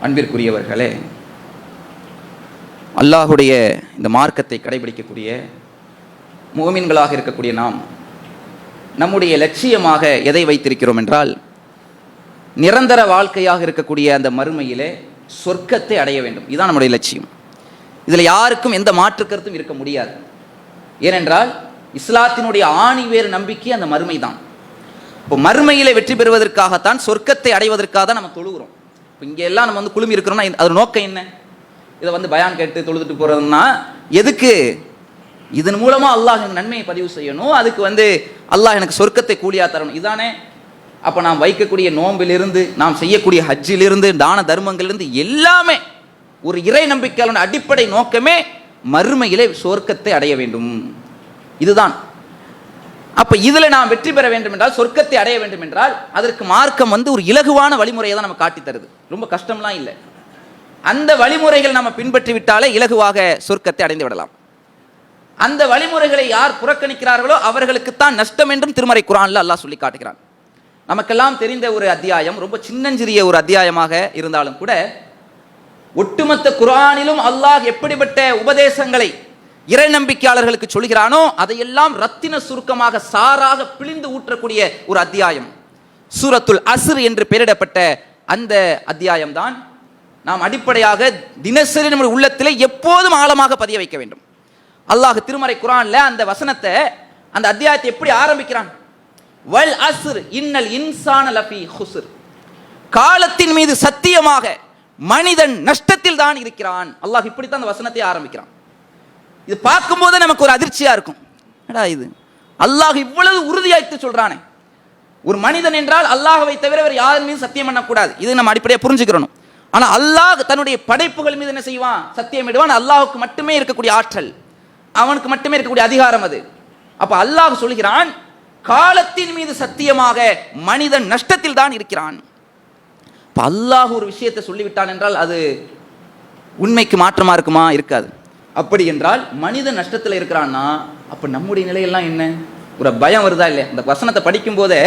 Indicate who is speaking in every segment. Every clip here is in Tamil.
Speaker 1: அன்பிற்குரியவர்களே, அல்லாஹுடைய இந்த மார்க்கத்தை கடைபிடிக்கக்கூடிய முஃமின்களாக இருக்கக்கூடிய நாம் நம்முடைய லட்சியமாக எதை வைத்திருக்கிறோம் என்றால், நிரந்தர வாழ்க்கையாக இருக்கக்கூடிய அந்த மறுமையிலே சொர்க்கத்தை அடைய வேண்டும். இதுதான் நம்முடைய லட்சியம். இதில் யாருக்கும் எந்த மாற்று கருத்தும் இருக்க முடியாது. ஏனென்றால் இஸ்லாத்தினுடைய ஆணிவேறு நம்பிக்கை அந்த மறுமை தான். இப்போ மறுமையிலே வெற்றி பெறுவதற்காகத்தான், சொர்க்கத்தை அடைவதற்காக தான் நம்ம தொழுகிறோம். இப்போ இங்கே எல்லாம் நம்ம குழுமி இருக்கிறோம்னா அது நோக்கம் என்ன? இதை பயான் கேட்டு தொழுதுட்டு போகிறதுனா எதுக்கு? இதன் மூலமாக அல்லாஹ் எனக்கு நன்மையை பதிவு செய்யணும், அதுக்கு அல்லாஹ் எனக்கு சொர்க்கத்தை கூலியா தரணும், இதானே. அப்போ நாம் வைக்கக்கூடிய நோம்பிலிருந்து, நாம் செய்யக்கூடிய ஹஜ்ஜிலிருந்து, தான தர்மங்களிலிருந்து எல்லாமே ஒரு இறை நம்பிக்கையாளன் அடிப்படை நோக்கமே மறுமையிலே சொர்க்கத்தை அடைய வேண்டும். இதுதான். அப்போ இதில் நாம் வெற்றி பெற வேண்டும் என்றால், சொர்க்கத்தை அடைய வேண்டும் என்றால், அதற்கு மார்க்கம் ஒரு இலகுவான வழிமுறையை தான் நம்ம காட்டி தருது. ரொம்ப கஷ்டம்லாம் இல்லை. அந்த வழிமுறைகள் நம்ம பின்பற்றி விட்டாலே இலகுவாக சொர்க்கத்தை அடைந்து விடலாம். அந்த வழிமுறைகளை யார் புறக்கணிக்கிறார்களோ அவர்களுக்குத்தான் நஷ்டம் என்றும் திருமறை குர்ஆன்ல அல்லாஹ் சொல்லி காட்டுகிறான். நமக்கெல்லாம் தெரிந்த ஒரு அத்தியாயம், ரொம்ப சின்னஞ்சிறிய ஒரு அத்தியாயமாக இருந்தாலும் கூட, ஒட்டுமொத்த குர்ஆனிலும் அல்லாஹ் எப்படிப்பட்ட உபதேசங்களை இறை நம்பிக்கையாளர்களுக்கு சொல்கிறானோ அதையெல்லாம் ரத்தின சுருக்கமாக சாராக பிழிந்து ஊற்றக்கூடிய ஒரு அத்தியாயம் சூரத்துல் அஸ்ர் என்று பெயரிடப்பட்ட அந்த அத்தியாயம் தான் நாம் அடிப்படையாக தினசரி நம்முடைய உள்ளத்திலே எப்போதும் ஆழமாக பதிய வைக்க வேண்டும். அல்லாஹ் திருமறை குர்ஆன்ல அந்த வசனத்தை, அந்த அத்தியாயத்தை எப்படி ஆரம்பிக்கிறான்? வல் அஸ்ர் இன்னல் இன்சான லஃபீ ஹுஸ்ர். காலத்தின் மீது சத்தியமாக மனிதன் நஷ்டத்தில் தான் இருக்கிறான். அல்லாஹ் இப்படித்தான் அந்த வசனத்தை ஆரம்பிக்கிறான். இது பார்க்கும்போது நமக்கு ஒரு அதிர்ச்சியா இருக்கும். என்னடா இது, அல்லாஹ் இவ்வளவு உறுதியாய்த்து சொல்றானே. ஒரு மனிதன் என்றால் அல்லாஹ்வை தவிர வேறு யாரின் மீது சத்தியம் பண்ணக்கூடாது. இது நம்ம அடிப்படையாக புரிஞ்சுக்கிறணும். ஆனா அல்லாஹ் தன்னுடைய படைப்புகள் மீது என்ன செய்வான்? சத்தியமிடுவான். அல்லாஹ்வுக்கு மட்டுமே இருக்கக்கூடிய ஆற்றல், அவனுக்கு மட்டுமே இருக்கக்கூடிய அதிகாரம் அது. அப்ப அல்லாஹ் சொல்கிறான், காலத்தின் மீது சத்தியமாக மனிதன் நஷ்டத்தில் தான் இருக்கிறான். இப்ப அல்லாஹ் ஒரு விஷயத்தை சொல்லிவிட்டான் என்றால் அது உண்மைக்கு மாற்றமா இருக்குமா? இருக்காது. அப்படி என்றால் மனிதன் நஷ்டத்தில் இருக்கிறான்னா அப்ப நம்முடைய நிலையெல்லாம் என்ன? ஒரு பயம் வருதா இல்லையா? இந்த வசனத்தை படிக்கும் போதே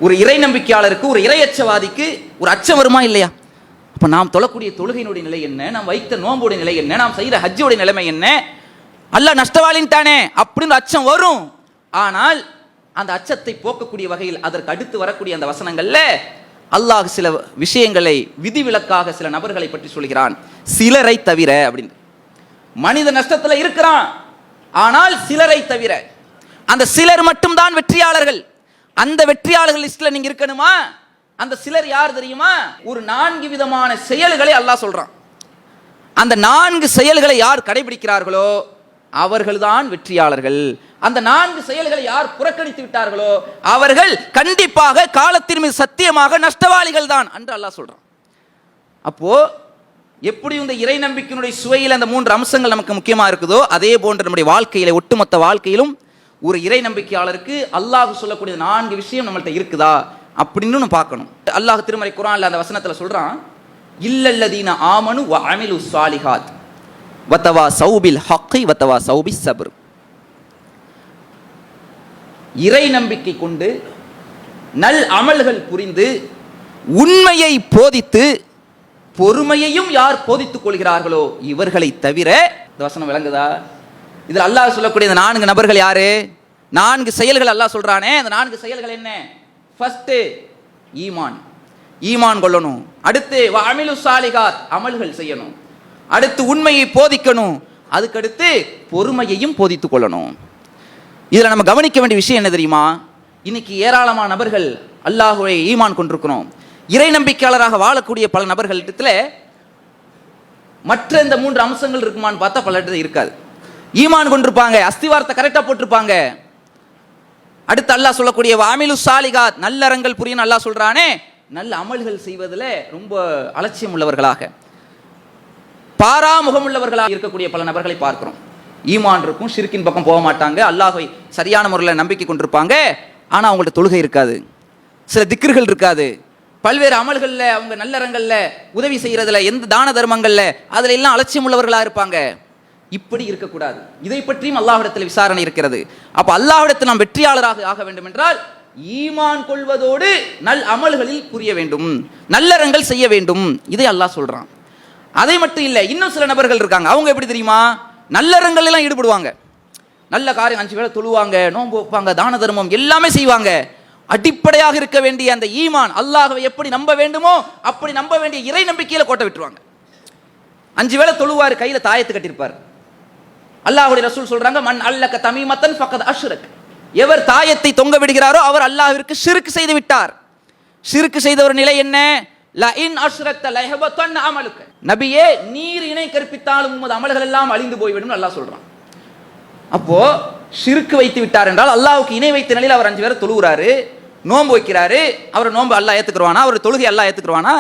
Speaker 1: ஒரு இறை நம்பிக்கையாளருக்கு, ஒரு இறையச்சவாதிக்கு ஒரு அச்சம் வருமா இல்லையா? அப்ப நாம் தொழக்கூடிய தொழுகையினுடைய நிலை என்ன? நாம் வைத்த நோன்புடைய நிலை என்ன? நாம் செய்கிற ஹஜ்ஜுடைய நிலைமை என்ன? அல்லாஹ் நஷ்டவாளின் தானே அப்படின்னு அச்சம் வரும். ஆனால் அந்த அச்சத்தை போக்கக்கூடிய வகையில் அதற்கு அடுத்து வரக்கூடிய அந்த வசனங்கள்ல அல்லாஹ் சில விஷயங்களை விதிவிலக்காக சில நபர்களை பற்றி சொல்கிறான். சிலரை தவிர அப்படின்னு. மனித நஷ்டத்துல இருக்கிறான், ஆனால் சிலரை தவிர. அந்த சிலர் மட்டும்தான் வெற்றியாளர்கள். அந்த வெற்றியாளர்கள் லிஸ்ட்ல நீங்க இருக்கணுமா? அந்த சிலர் யார் தெரியுமா? ஒரு 4 விதமான செயல்களை அல்லாஹ் சொல்றான். அந்த 4 செயல்களை யார் கடைபிடிக்கிறார்களோ அவர்கள்தான் வெற்றியாளர்கள். அந்த 4 செயல்களை யார் புறக்கணித்து விட்டார்களோ அவர்கள் கண்டிப்பாக காலத்தின் மீது சத்தியமாக நஷ்டவாளிகள் தான் என்று அல்லாஹ் சொல்றான். அப்போ எப்படி இந்த இறை நம்பிக்கையினுடைய சுவையில் அந்த 3 அம்சங்கள் நமக்கு முக்கியமா இருக்குதோ, அதே போன்ற நம்முடைய வாழ்க்கையில, ஒட்டுமொத்த வாழ்க்கையிலும் ஒரு இறை நம்பிக்கையாளருக்கு அல்லாஹ் சொல்லக்கூடிய 4 விஷயம் நம்மள்ட்ட இருக்குதா அப்படின்னு பார்க்கணும். அல்லாஹ் திருமறை குர்ஆன்ல அந்த வசனத்துல சொல்றான், இல்லல்லதீன ஆமனு வ அமிலு ஸாலிஹாத் வதவா சௌபில் ஹக்கி வதவா சௌபிஸ் சப்ர். இறை நம்பிக்கை கொண்டு நல் அமல்கள் புரிந்து உண்மையை போதித்து பொறுமையையும் யார் போதித்துக் கொள்கிறார்களோ இவர்களை தவிர. இந்த வசனம் விளங்குதா? இதில் அல்லாஹ் சொல்லக்கூடிய இந்த 4 நபர்கள் யாரு? 4 செயல்கள் அல்லாஹ் சொல்றானே. அந்த 4 செயல்கள் என்ன? ஃபர்ஸ்ட் ஈமான், ஈமான் கொள்ளணும். அடுத்து வ அமிலு ஸாலிஹாத், அமல்கள் செய்யணும். அடுத்து உண்மையை போதிக்கணும். அதுக்கடுத்து பொறுமையையும் போதித்துக் கொள்ளணும். இதுல நம்ம கவனிக்க வேண்டிய விஷயம் என்ன தெரியுமா? இன்னைக்கு ஏராளமான நபர்கள் அல்லாஹ்வை ஈமான் கொண்டிருக்கிறோம். இறை நம்பிக்கையாளராக வாழக்கூடிய பல நபர்களிடத்துல மற்ற இந்த 3 அம்சங்கள் இருக்குமான்னு பார்த்தா பல இடத்துல இருக்காது. ஈமான் கொண்டிருப்பாங்க, அஸ்திவாரத்தை கரெக்டா போட்டிருப்பாங்க. அடுத்து அல்லாஹ் சொல்லக்கூடிய வாமிலு ஸாலிஹாத், நல்லறங்கள் புரியணும் அல்லாஹ் சொல்றானே. நல்ல அமல்கள் செய்வதில் ரொம்ப அலட்சியம் உள்ளவர்களாக, பாராமுகம் உள்ளவர்களாக இருக்கக்கூடிய பல நபர்களை பார்க்கிறோம். ஈமான் இருக்கும், ஷிர்கின் பக்கம் போக மாட்டாங்க, அல்லாஹ்வை சரியான முறையில் நம்பிக்கை கொண்டிருப்பாங்க. ஆனா அவங்கள்ட்ட தொழுகை இருக்காது, சில திக்ர்கள் இருக்காது, பல்வேறு அமல்கள்ல, அவங்க நல்லறங்கள்ல, உதவி செய்யறதுல, எந்த தான தர்மங்கள்ல அதுல எல்லாம் அலட்சியம் உள்ளவர்களா இருப்பாங்க. இப்படி இருக்கக்கூடாது. இதை பற்றியும் அல்லாஹ்விடத்தில் விசாரணை இருக்கிறது. அப்ப அல்லாஹ்விடத்தில் நாம் வெற்றியாளராக ஆக வேண்டும் என்றால் ஈமான் கொள்வதோடு நல் அமல்களில் புரிய வேண்டும், நல்லறங்கள் செய்ய வேண்டும். இதை அல்லாஹ் சொல்றான். அதை மட்டும் இல்லை, இன்னும் சில நபர்கள் இருக்காங்க. அவங்க எப்படி தெரியுமா? நல்லறங்கள் எல்லாம் ஈடுபடுவாங்க, நல்ல காரியம், 5 வேளை தொழுவாங்க, நோன்பு வைப்பாங்க, தான தர்மம் எல்லாமே செய்வாங்க. அடிப்படையாக இருக்க வேண்டிய அந்த ஈமான், அல்லாஹ்வை எப்படி நம்ப வேண்டுமோ அப்படி நம்ப வேண்டிய இறை நம்பிக்கையில கோட்டை விட்டுருவாங்க. 5 வேளை தொழுவாரு, கையில தாயத்து கட்டியிருப்பார். அல்லாஹ்வுடைய ரசூல் சொல்றாங்க, மன் அல்லக தமீமத்தன் ஃபக்கத் அஷ்ரக். எவர் தாயத்தை தொங்க விடுகிறாரோ அவர் அல்லாஹ்விற்கு ஷிர்க் செய்து விட்டார். ஷிர்க் செய்த ஒரு நிலை என்ன? லா இன் அஷ்ரக்த லயஹபத்தன் அமலுக. நபியே, நீர் இணை கற்பித்தாலும் உமது அமல்கள் எல்லாம் அழிந்து போய்விடும் அல்லாஹ் சொல்றான். அப்போ ஷிர்க் வைத்து விட்டார் என்றால், அல்லாஹ்வுக்கு இணை வைத்த நிலையில் அவர் 5 பேரை தொழுகிறாரு, நோன்பு வைக்கிறாரு, அவர் நோன்பு அல்லாஹ் ஏத்துக்குவானா? அவர் தொழுகை அல்லாஹ் ஏத்துக்குவானா?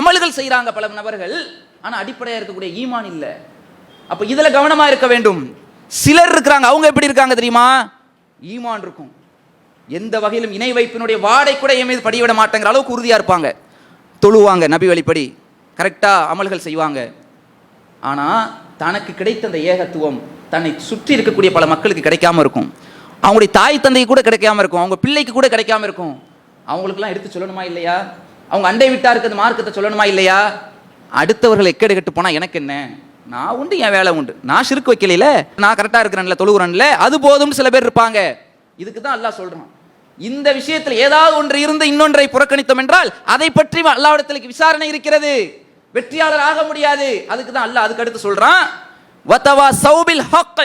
Speaker 1: அமல்கள் செய்யறாங்க பல நபர்கள், ஆனா அடிப்படையா இருக்கக்கூடிய ஈமான் இல்ல. அப்ப இதுல கவனமா இருக்க வேண்டும். சிலர் இருக்கிறாங்க, அவங்க எப்படி இருக்காங்க தெரியுமா? ஈமான் இருக்கும், எந்த வகையிலும் இணை வைப்பினுடைய வாடை கூட என் மீது படிவிட மாட்டேங்கிற அளவுக்கு உறுதியா இருப்பாங்க. தொழுவாங்க, நபி வழிப்படி கரெக்டா அமல்கள் செய்வாங்க. ஆனா தனக்கு கிடைத்த அந்த ஏகத்துவம் தன்னை சுற்றி இருக்கக்கூடிய பல மக்களுக்கு கிடைக்காம இருக்கும். அவங்களுடைய தாய் தந்தைக்கு கூட கிடைக்காம இருக்கும், அவங்க பிள்ளைக்கு கூட கிடைக்காம இருக்கும். அவங்களுக்குலாம் எடுத்து சொல்லணுமா இல்லையா? அவங்க அண்டை விட்டாருக்கு அந்த மார்க்கத்தை சொல்லணுமா இல்லையா? அடுத்தவர்கள் எக்கேடு கெட்டு போனா எனக்கு என்ன, நான் உண்டு, என் வேலை உண்டு, நான் ஷிர்க் வைக்கல, நான் கரெக்டா இருக்கிறேன்ல, தொழுகிறேன்ல, அது போதும்னு சில பேர் இருப்பாங்க. இதுக்கு தான் அல்லாஹ் சொல்றான், இந்த விஷயத்தில் ஏதாவது ஒன்று இருந்து இன்னொன்றை புறக்கணித்தோம் என்றால் அதை பற்றி அல்லாஹ்விடத்தில் விசாரணை இருக்கிறது, வெற்றியாளர் ஆக முடியாது. அதுக்கு தான் அல்லாஹ் அதுக்கு அடுத்து சொல்றான், வதவாஸௌ பில் ஹக்,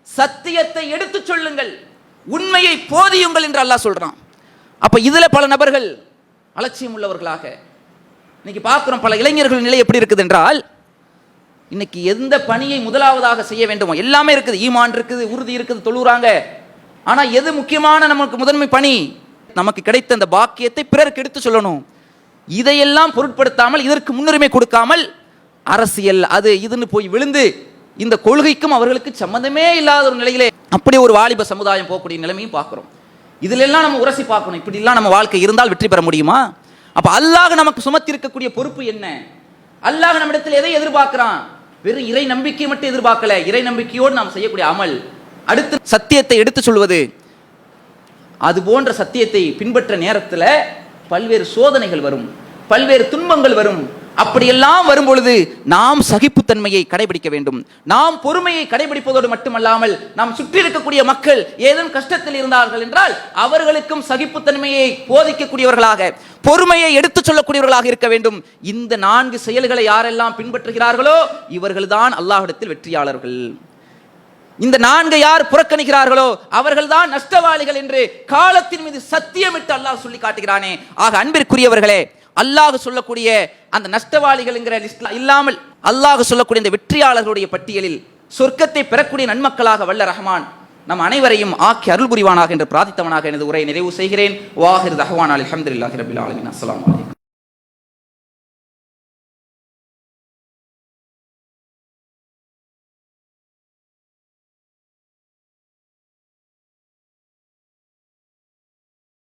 Speaker 1: சத்தியத்தை எடுத்து சொல்லுங்கள், உண்மையை போதியுங்கள் என்று அல்லாஹ் சொல்றான். அப்ப இதுல பல நபர்கள் அலட்சியம் உள்ளவர்களாக இன்னைக்கு பார்க்கிறோம். பல இளைஞர்கள் நிலை எப்படி இருக்குது என்றால், இன்னைக்கு எந்த பணியை முதலாவதாக செய்ய வேண்டுமோ எல்லாமே இருக்குது, ஈமான் இருக்குது, உறுதி இருக்குது, தொழுறாங்க. ஆனா எது முக்கியமான நமக்கு முதன்மை பணி? நமக்கு கிடைத்த அந்த பாக்கியத்தை பிறருக்கு எடுத்து சொல்லணும். இதையெல்லாம் பொருட்படுத்தாமல், இதற்கு முன்னுரிமை கொடுக்காமல், அரசியல் அது இதுன்னு போய் விழுந்து இந்த கொள்கைக்கும் அவர்களுக்கு சம்பந்தமே இல்லாத ஒரு நிலையிலே அப்படி ஒரு வாலிப சமுதாயம் போகக்கூடிய நிலைமையும் பார்க்கிறோம். இதுல எல்லாம் நம்ம உரசி பார்க்கணும். இப்படி எல்லாம் நம்ம வாழ்க்கை இருந்தால் வெற்றி பெற முடியுமா? அப்ப அல்லாஹ் நமக்கு சுமத்தி இருக்கக்கூடிய பொறுப்பு என்ன? அல்லாஹ் நம்மிடத்தில் எதை எதிர்பார்க்கிறான்? வெறும் இறை நம்பிக்கை மட்டும் எதிர்பார்க்கல, இறை நம்பிக்கையோடு நாம் செய்யக்கூடிய அமல், அடுத்து சத்தியத்தை எடுத்து சொல்வது. அது போன்ற சத்தியத்தை பின்பற்ற நேரத்தில் பல்வேறு சோதனைகள் வரும், பல்வேறு துன்பங்கள் வரும். அப்படியெல்லாம் வரும் பொழுது நாம் சகிப்புத்தன்மையை கடைபிடிக்க வேண்டும். நாம் பொறுமையை கடைபிடிப்பதோடு மட்டுமல்லாமல், நாம் சுற்றி இருக்கக்கூடிய மக்கள் ஏதும் கஷ்டத்தில் இருந்தார்கள் என்றால் அவர்களுக்கும் சகிப்புத்தன்மையை போதிக்கக்கூடியவர்களாக, பொறுமையை எடுத்துச் சொல்லக்கூடியவர்களாக இருக்க வேண்டும். இந்த 4 செயல்களை யாரெல்லாம் பின்பற்றுகிறார்களோ இவர்கள்தான் அல்லாஹ்விடத்தில் வெற்றியாளர்கள். இந்த 4 யார் புறக்கணிக்கிறார்களோ அவர்கள்தான் நஷ்டவாளிகள் என்று காலத்தின் மீது சத்தியமிட்டு அல்லாஹ் சொல்லி காட்டுகிறானே. ஆக அன்பிற்குரியவர்களே, அல்லாஹ் சொல்லக்கூடிய அந்த நஷ்டவாளிகள் என்கிற லிஸ்ட்ல இல்லாமல் அல்லாஹ் சொல்லக்கூடிய இந்த வெற்றியாளர்களுடைய பட்டியலில் சொர்க்கத்தை பெறக்கூடிய நன்மக்களாக வல்ல ரஹ்மான் நம் அனைவரையும் ஆக்கி அருள் புரிவானாக என்று பிரார்த்தித்தவனாக எனது உரையை நிறைவு செய்கிறேன். வாஹிர் தஹ்வானா அல்ஹம்துலில்லாஹி ரப்பில் ஆலமீன். அஸ்ஸலாமு அலைக்கும்.